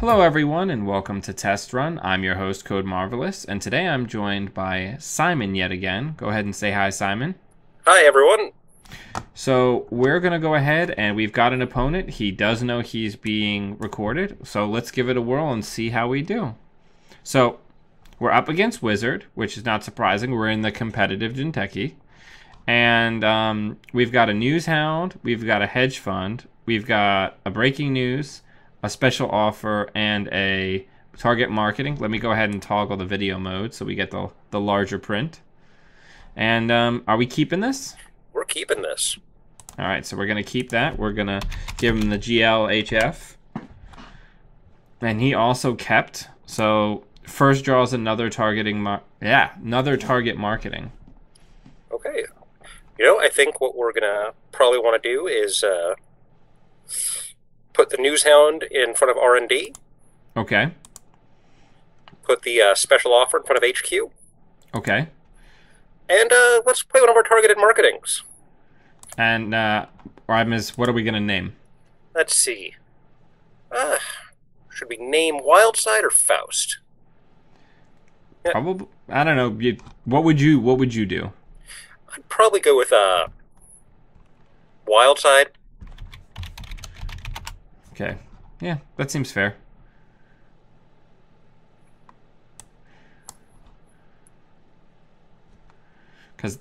Hello everyone and welcome to Test Run. I'm your host Code Marvelous, and today I'm joined by Simon yet again. Go ahead and say hi, Simon. Hi everyone. So we're going to go ahead and we've got an opponent. He does know he's being recorded, so let's give it a whirl and see how we do. So we're up against Wizard, which is not surprising. We're in the competitive Jinteki. And we've got a news hound, we've got a hedge fund, we've got a breaking news, a special offer, and a target marketing. Let me go ahead and toggle the video mode so we get the larger print. And are we keeping this? We're keeping this. All right, so we're going to keep that. We're going to give him the GLHF. And he also kept. So first draw is another targeting, another target marketing. Okay. I think what we're going to probably want to do is put the news hound in front of R&D. Okay. Put the special offer in front of HQ. Okay. And let's play one of our targeted marketings. And what are we going to name? Let's see. Should we name Wildside or Faust? Yeah. Probably. I don't know. What would you do? I'd probably go with Wildside. Okay. Yeah, that seems fair. Because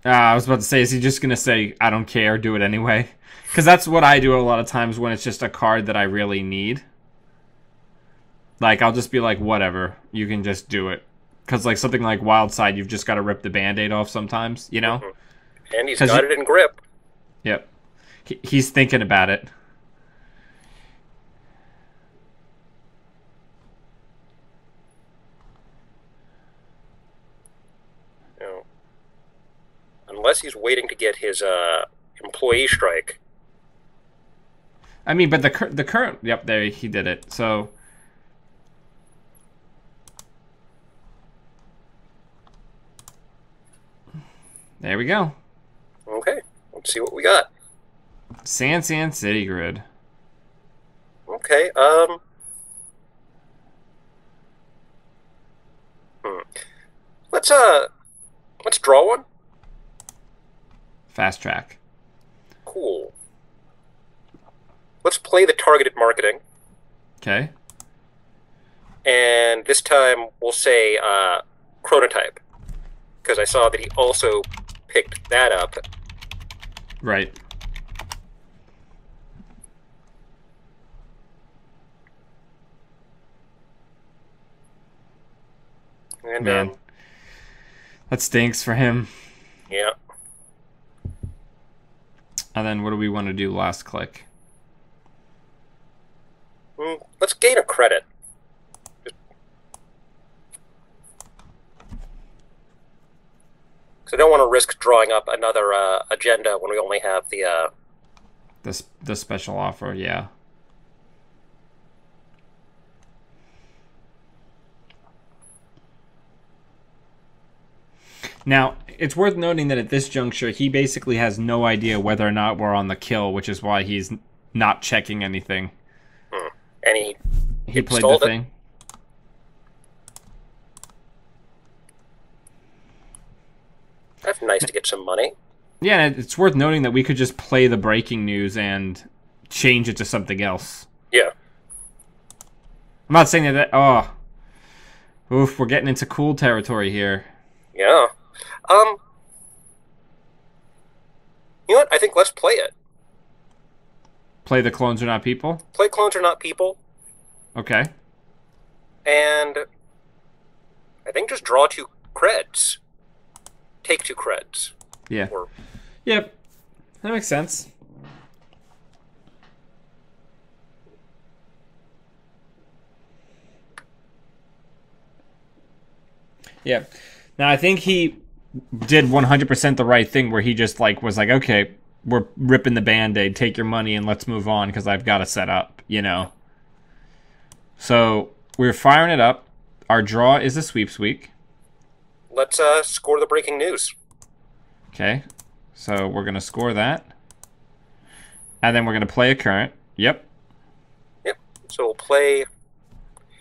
I was about to say, is he just going to say, I don't care, do it anyway? Because that's what I do a lot of times when it's just a card that I really need. Like, I'll just be like, whatever, you can just do it. Because, like, something like Wildside, you've just got to rip the Band-Aid off sometimes, you know? Mm-hmm. And he's got it in grip. Yep. He's thinking about it. Unless he's waiting to get his employee strike. I mean, but the current... Yep, there, he did it. So... There we go. Okay, let's see what we got. San City Grid. Okay, let's draw one. Fast track. Cool. Let's play the targeted marketing. Okay. And this time we'll say chronotype, because I saw that he also picked that up. Right. And, man, that stinks for him. Yeah. And then what do we want to do last click? Let's gain a credit. Because I don't want to risk drawing up another agenda when we only have the special offer, yeah. Now, it's worth noting that at this juncture, he basically has no idea whether or not we're on the kill, which is why he's not checking anything. And he played the thing. That's nice to get some money. Yeah, and it's worth noting that we could just play the breaking news and change it to something else. Yeah. I'm not saying that... Oh. Oof, we're getting into cool territory here. Yeah. You know what? I think let's play it. Play the clones are not people? Play clones are not people. Okay. And I think just draw 2 creds. Take 2 creds. Yeah. Yep. That makes sense. Yeah. Now, I think he did 100% the right thing where he just was like, okay, we're ripping the Band-Aid, take your money and let's move on because I've got to set up, you know. So we're firing it up. Our draw is a sweeps week. Let's score the breaking news. Okay. So we're going to score that. And then we're going to play a current. Yep. Yep. So we'll play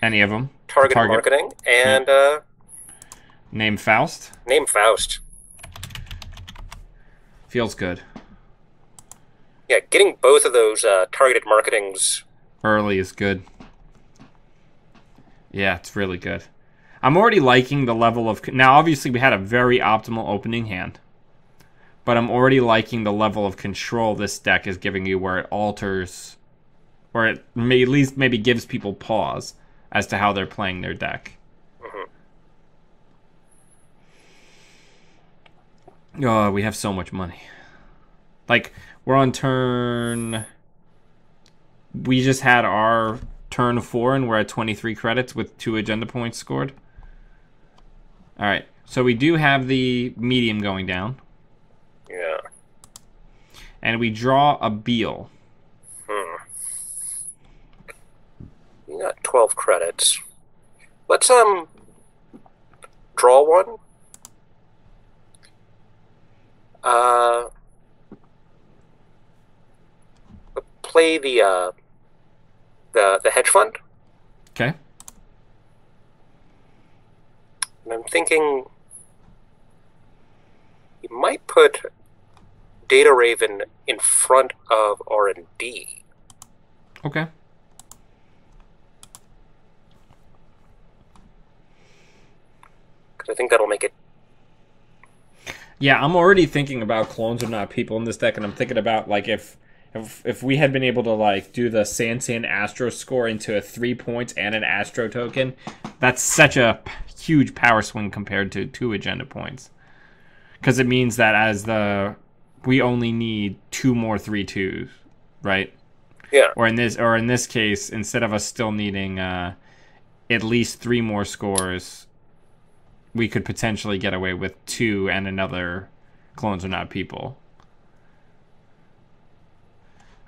Any of them. targeted marketing and name Faust. name Faust. Feels good. Yeah, getting both of those targeted marketings early is good. Yeah, it's really good. I'm already liking the level of... Now, obviously, we had a very optimal opening hand. But I'm already liking the level of control this deck is giving you, where it alters... Or it may at least maybe gives people pause as to how they're playing their deck. Oh, we have so much money. Like, we're on turn... We just had our turn 4, and we're at 23 credits with 2 agenda points scored. Alright, so we do have the medium going down. Yeah. And we draw a Beal. You got 12 credits. Let's, draw one. Play the hedge fund. Okay. And I'm thinking you might put Data Raven in front of R&D. Okay. Because I think that'll make it. Yeah, I'm already thinking about clones are not people in this deck, and I'm thinking about, like, if we had been able to, like, do the Sansan Astro score into a 3 points and an Astro token, that's such a huge power swing compared to 2 agenda points. Because it means that we only need 2 more 3/2s, right? Yeah. Or in this case, instead of us still needing at least 3 more scores, we could potentially get away with 2 and another clones are not people.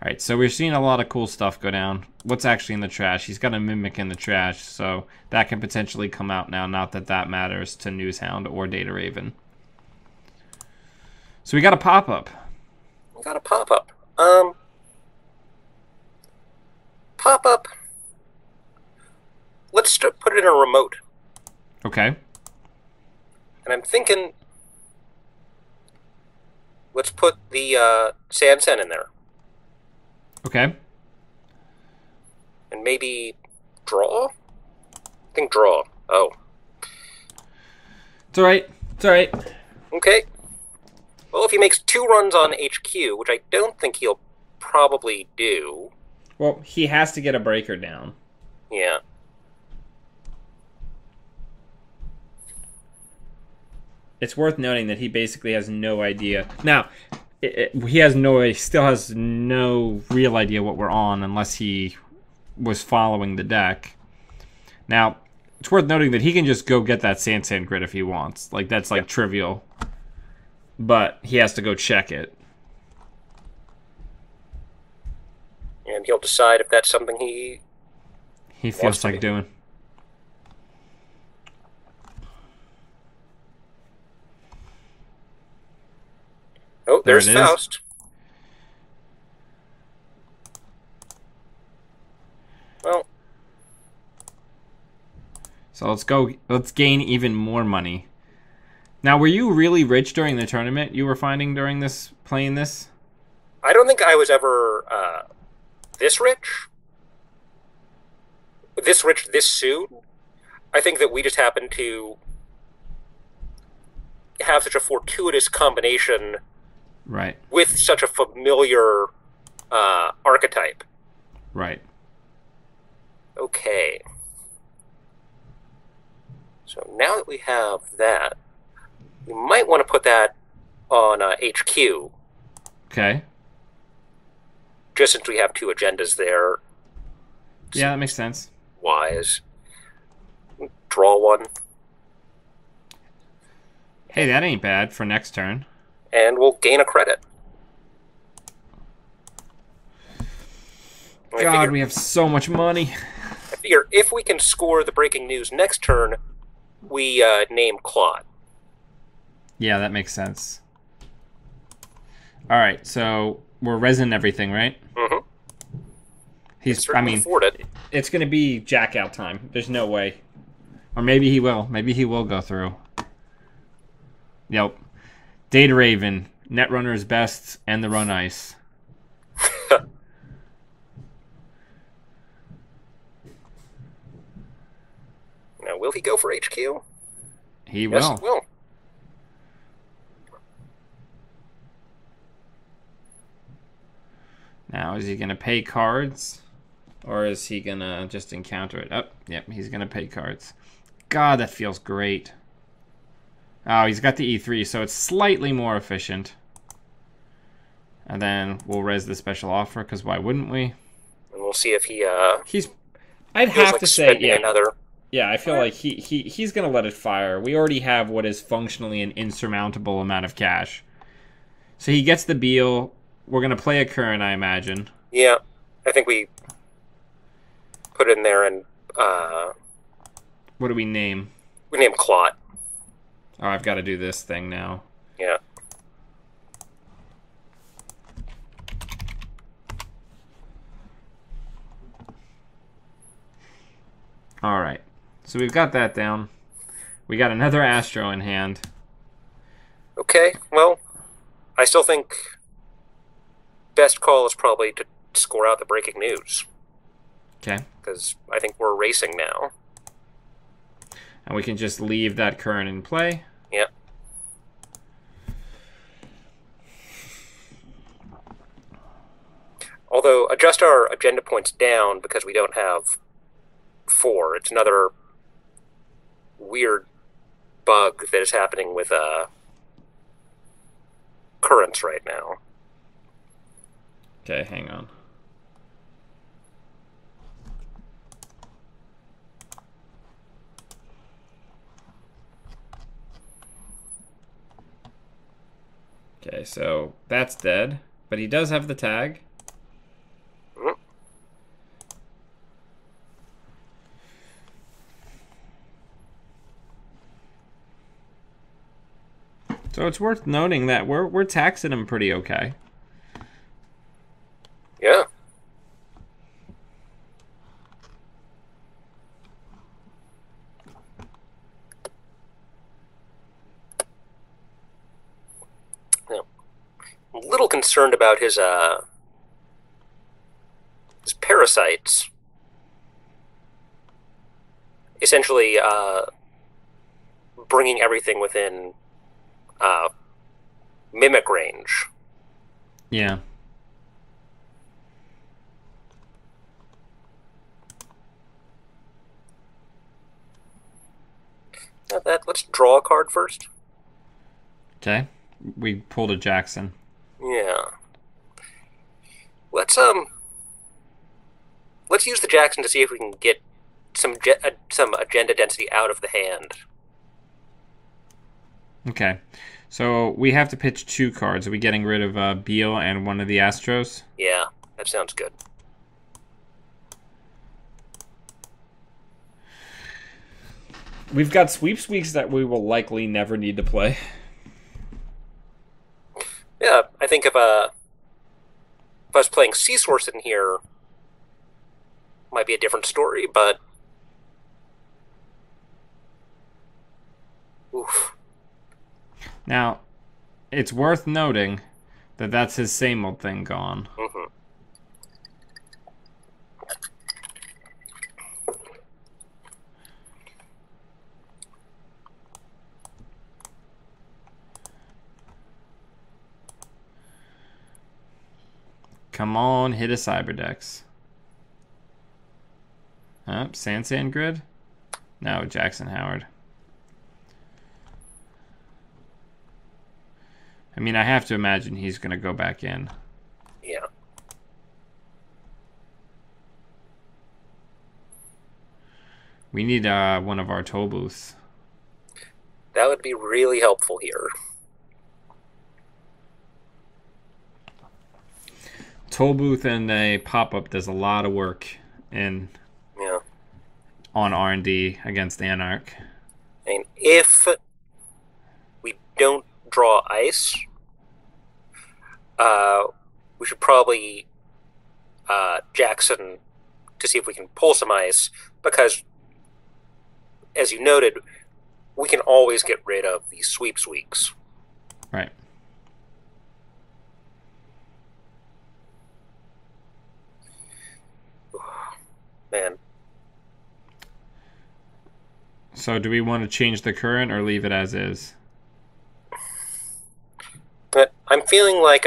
Alright, so we're seeing a lot of cool stuff go down. What's actually in the trash? He's got a Mimic in the trash, so that can potentially come out now. Not that that matters to Newshound or Data Raven. So we got a pop-up. We got a pop-up. Pop-up. Let's put it in a remote. Okay. And I'm thinking, let's put the Sansan in there. Okay. And maybe draw? I think draw. Oh. It's alright. It's alright. Okay. Well, if he makes 2 runs on HQ, which I don't think he'll probably do. Well, he has to get a breaker down. Yeah. It's worth noting that he basically has no idea. Now, he still has no real idea what we're on unless he was following the deck. Now, it's worth noting that he can just go get that Sansan grid if he wants. Like, that's like trivial. But he has to go check it. And he'll decide if that's something he feels like doing. Oh, there's Faust. Well. So let's gain even more money. Now, were you really rich during the tournament you were finding during playing this? I don't think I was ever this rich. This rich this soon. I think that we just happened to have such a fortuitous combination. Right. With such a familiar archetype. Right. Okay. So now that we have that, we might want to put that on HQ. Okay. Just since we have 2 agendas there. Yeah, that makes sense. Wise. Draw one. Hey, that ain't bad for next turn. And we'll gain a credit. God, we have so much money. I figure if we can score the breaking news next turn, we name Claude. Yeah, that makes sense. All right, so we're resin everything, right? Mm-hmm. Can certainly afford it. it's going to be jack out time. There's no way. Or maybe he will. Maybe he will go through. Yep. Data Raven, Netrunner's best, and the run ice. Now, will he go for HQ? He will. Yes, he will. Now, is he going to pay cards? Or is he going to just encounter it? Oh, yep, he's going to pay cards. God, that feels great. Oh, he's got the E3, so it's slightly more efficient. And then we'll res the special offer, because why wouldn't we? And we'll see if he, I'd have to say, yeah. Another. Yeah, I feel like he's going to let it fire. We already have what is functionally an insurmountable amount of cash. So he gets the Beal. We're going to play a current, I imagine. Yeah, I think we put in there and... what do we name? We name Clot. Oh, I've got to do this thing now. Yeah. All right. So we've got that down. We got another Astro in hand. Okay, well, I still think best call is probably to score out the breaking news. Okay. Because I think we're racing now. And we can just leave that current in play. Yep. Although, adjust our agenda points down because we don't have 4. It's another weird bug that is happening with currents right now. Okay, hang on. Okay, so that's dead, but he does have the tag. Mm-hmm. So it's worth noting that we're taxing him pretty okay. Yeah. Now, I'm a little concerned about his parasites. Essentially, bringing everything within mimic range. Yeah. Let's draw a card first. Okay. We pulled a Jackson. Yeah. Let's use the Jackson to see if we can get some agenda density out of the hand. Okay. So we have to pitch 2 cards. Are we getting rid of Beal and one of the Astros? Yeah, that sounds good. We've got sweepstakes that we will likely never need to play. Yeah, I think if I was playing C-Source in here, might be a different story, but... Oof. Now, it's worth noting that that's his same old thing gone. Mm-hmm. Come on, hit a Cyberdex. Sand Grid? No, Jackson Howard. I mean, I have to imagine he's going to go back in. Yeah. We need one of our toll booths. That would be really helpful here. Toll booth and a pop-up does a lot of work on R&D against Anarch. And if we don't draw ice, we should probably Jackson to see if we can pull some ice, because, as you noted, we can always get rid of these sweeps weeks. Right. Man. So do we want to change the current or leave it as is? But I'm feeling like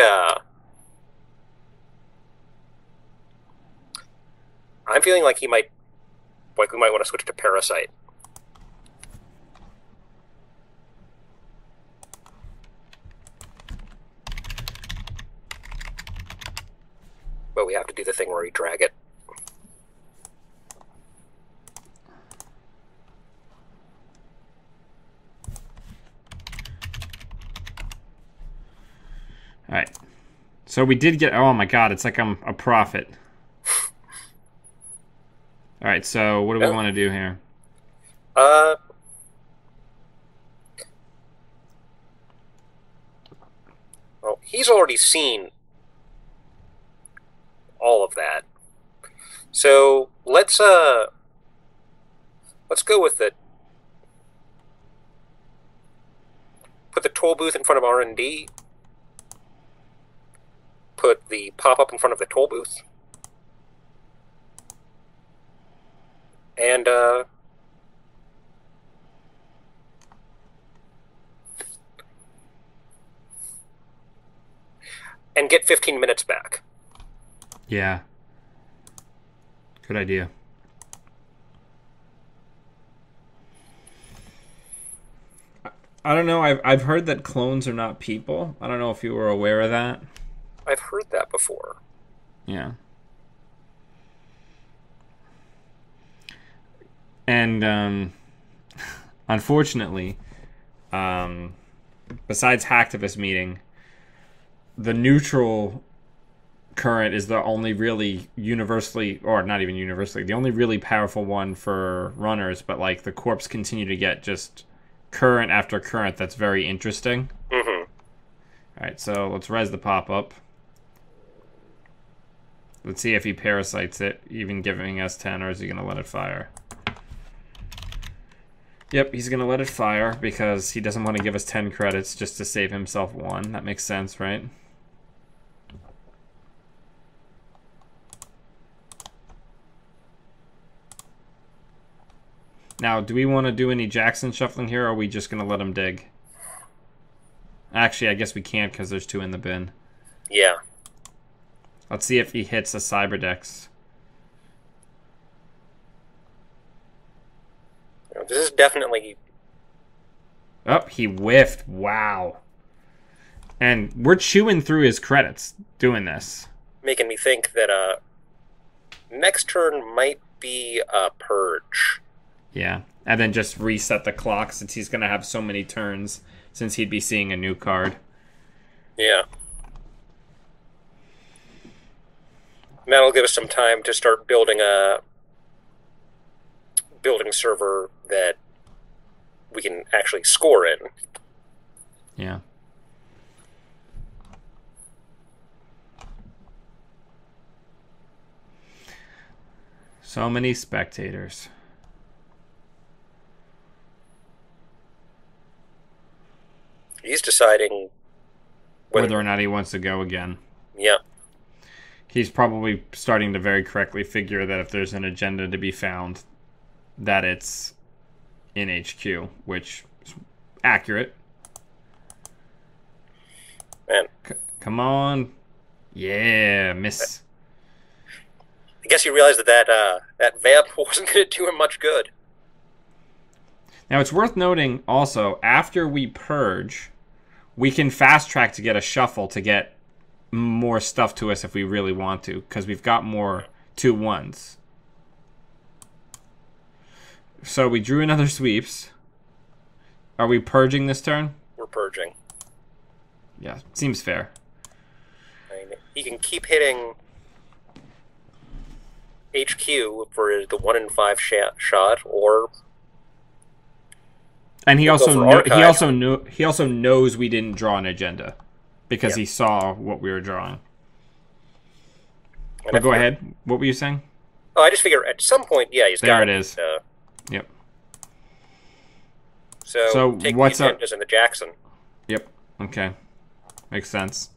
he might, like, we might want to switch to Parasite. But we have to do the thing where we drag it. All right. So we did get... Oh, my God. It's like I'm a prophet. All right. So what do we want to do here? Well, he's already seen all of that. So let's go with it. Put the toll booth in front of R&D. Put the pop-up in front of the toll booth. And get 15 minutes back. Yeah. Good idea. I don't know. I've heard that clones are not people. I don't know if you were aware of that. I've heard that before. Yeah. And unfortunately, besides Hacktivist meeting, the neutral current is the only really universally, or not even universally, the only really powerful one for runners, but like the corps continue to get just current after current. That's very interesting. Mm-hmm. Alright, so let's res the pop-up. Let's see if he parasites it, even giving us 10, or is he going to let it fire? Yep, he's going to let it fire because he doesn't want to give us 10 credits just to save himself 1. That makes sense, right? Now, do we want to do any Jackson shuffling here, or are we just going to let him dig? Actually, I guess we can't because there's 2 in the bin. Yeah. Let's see if he hits a Cyberdex. This is definitely... Oh, he whiffed. Wow. And we're chewing through his credits doing this. Making me think that next turn might be a purge. Yeah. And then just reset the clock since he's going to have so many turns since he'd be seeing a new card. Yeah. And that'll give us some time to start building a server that we can actually score in. Yeah. So many spectators. He's deciding whether or not he wants to go again. Yeah. He's probably starting to very correctly figure that if there's an agenda to be found, that it's in HQ, which is accurate. Man. Come on. Yeah, miss. I guess he realized that vamp wasn't going to do him much good. Now, it's worth noting also, after we purge, we can fast track to get a shuffle to get more stuff to us if we really want to, because we've got more 2-1s. So we drew another sweeps. Are we purging this turn? We're purging. Yeah, seems fair. I mean, he can keep hitting HQ for the 1 in 5 shot, or... And he also knows we didn't draw an agenda because he saw what we were drawing. But go ahead. What were you saying? Oh, I just figure at some point, yeah, he's There got it is. Yep. So take what's the up? agendas and the Jackson. Yep. Okay. Makes sense.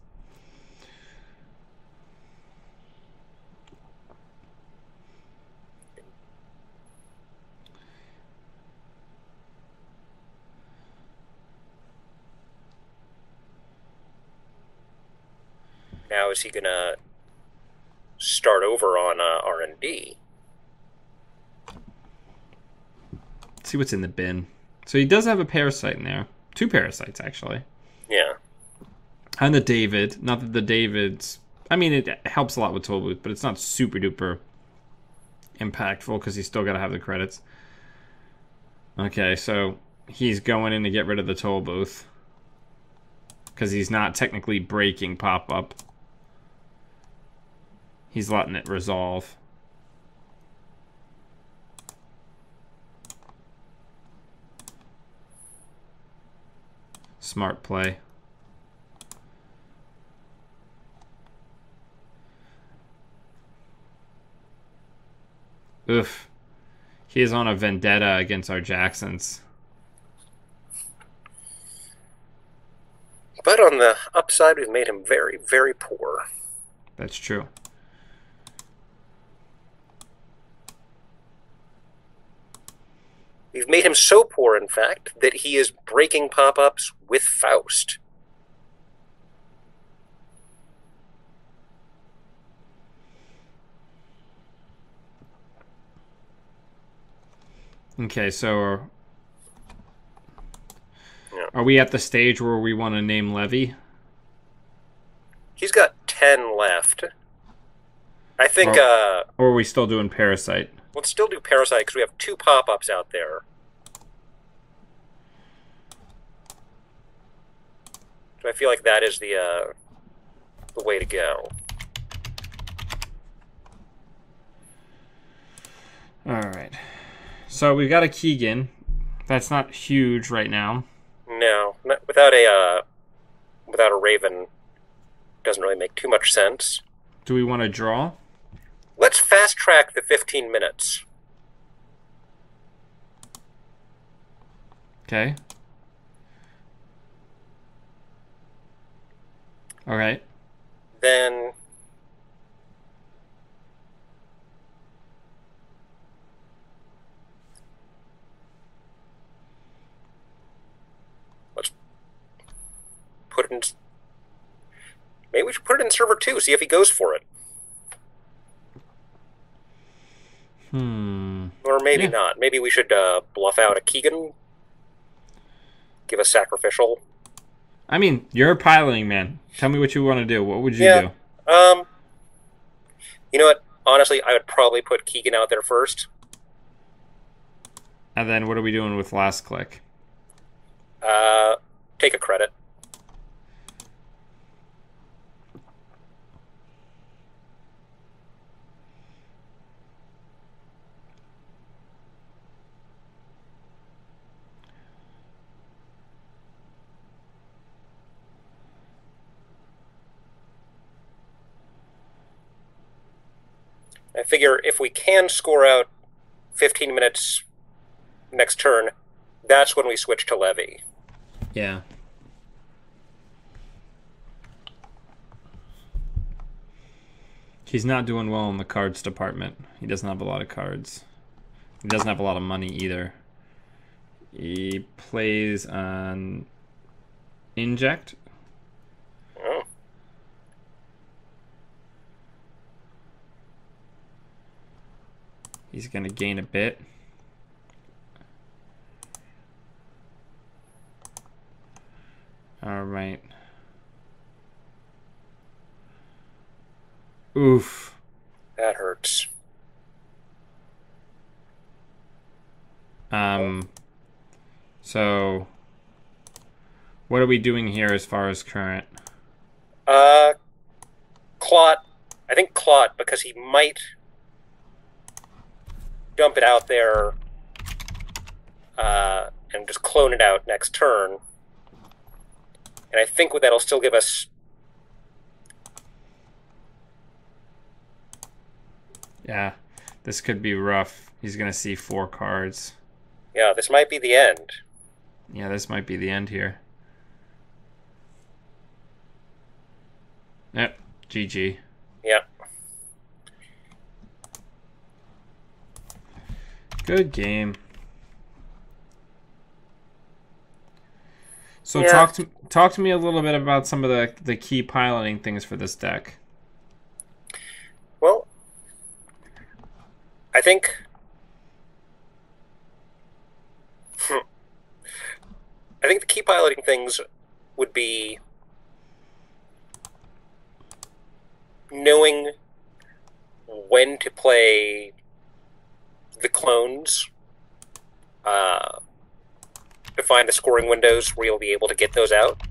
Now is he gonna start over on R&D? Let's see what's in the bin. So he does have a parasite in there. 2 parasites, actually. Yeah. And the David. Not that the David's... I mean, it helps a lot with Toll Booth, but it's not super duper impactful because he's still got to have the credits. Okay, so he's going in to get rid of the Toll Booth because he's not technically breaking pop-up. He's letting it resolve. Smart play. Oof. He is on a vendetta against our Jacksons. But on the upside, we've made him very, very poor. That's true. We've made him so poor, in fact, that he is breaking pop-ups with Faust. Okay, so are we at the stage where we want to name Levy? He's got 10 left. I think... or are we still doing Parasite? Let's still do Parasite because we have 2 pop-ups out there. So I feel like that is the way to go. Alright. So we've got a Keegan. That's not huge right now. No. Without a Raven, doesn't really make too much sense. Do we want to draw? Let's fast track the 15 minutes. Okay. Alright. Then... let's put it in... maybe we should put it in server 2, see if he goes for it. Or maybe not. Maybe we should bluff out a Keegan. Give a sacrificial. I mean, you're a piloting man. Tell me what you want to do. What would you do? You know what? Honestly, I would probably put Keegan out there first. And then what are we doing with last click? Take a credit. I figure if we can score out 15 minutes next turn, that's when we switch to Levy. Yeah. He's not doing well in the cards department. He doesn't have a lot of cards. He doesn't have a lot of money either. He plays on Inject. Oh. He's going to gain a bit. All right. Oof. That hurts. So what are we doing here as far as current? Clot. I think Clot, because he might dump it out there and just clone it out next turn. And I think that'll still give us... Yeah. This could be rough. He's going to see 4 cards. Yeah, this might be the end. Yeah, this might be the end here. Yep, GG. Yeah. Good game. So Yeah. talk to me a little bit about some of the key piloting things for this deck. Well, I think the key piloting things would be knowing when to play the clones, to find the scoring windows where you'll be able to get those out.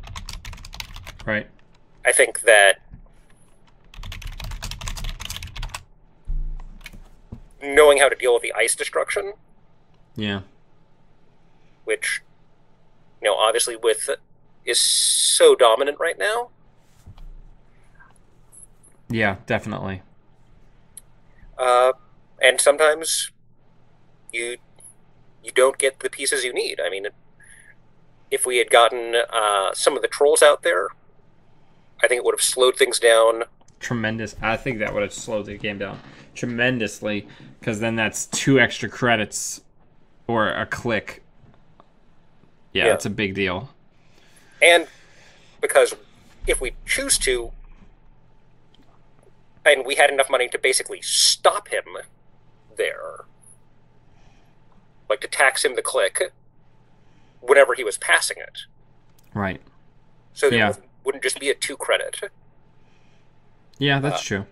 Right. I think that knowing how to deal with the ice destruction, Yeah. which, obviously is so dominant right now. Yeah, definitely. And sometimes you don't get the pieces you need. I mean, if we had gotten some of the trolls out there, I think it would have slowed things down. Tremendous. I think that would have slowed the game down tremendously, because then that's 2 extra credits or a click. Yeah, it's a big deal. And because if we choose to, and we had enough money to basically stop him there, like to tax him the click whenever he was passing it. Right. So there wouldn't just be a 2 credit. Yeah, that's true.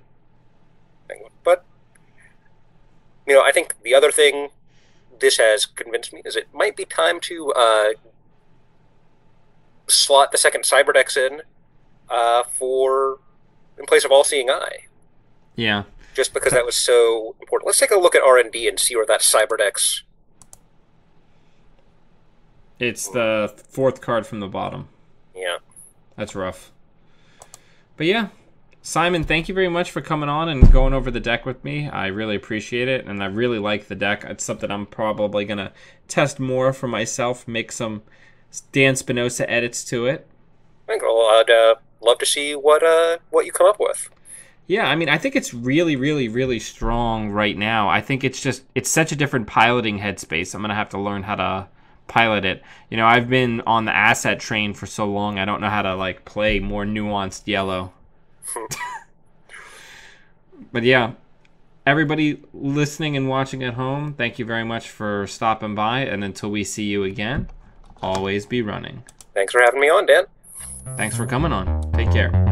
But, I think the other thing this has convinced me is it might be time to slot the second Cyberdex in in place of All-Seeing Eye. Yeah. Just because that was so important. Let's take a look at R&D and see where that Cyberdex... It's the 4th card from the bottom. Yeah. That's rough. But yeah, Simon, thank you very much for coming on and going over the deck with me. I really appreciate it, and I really like the deck. It's something I'm probably going to test more for myself, make some Dan Spinoza edits to it. Well, I'd love to see what you come up with. Yeah, I mean, I think it's really, really, really strong right now. I think it's such a different piloting headspace. I'm going to have to learn how to pilot it. I've been on the asset train for so long, I don't know how to, play more nuanced yellow. But yeah, everybody listening and watching at home, thank you very much for stopping by, and until we see you again, always be running. Thanks for having me on, Dan. Thanks for coming on. Take care.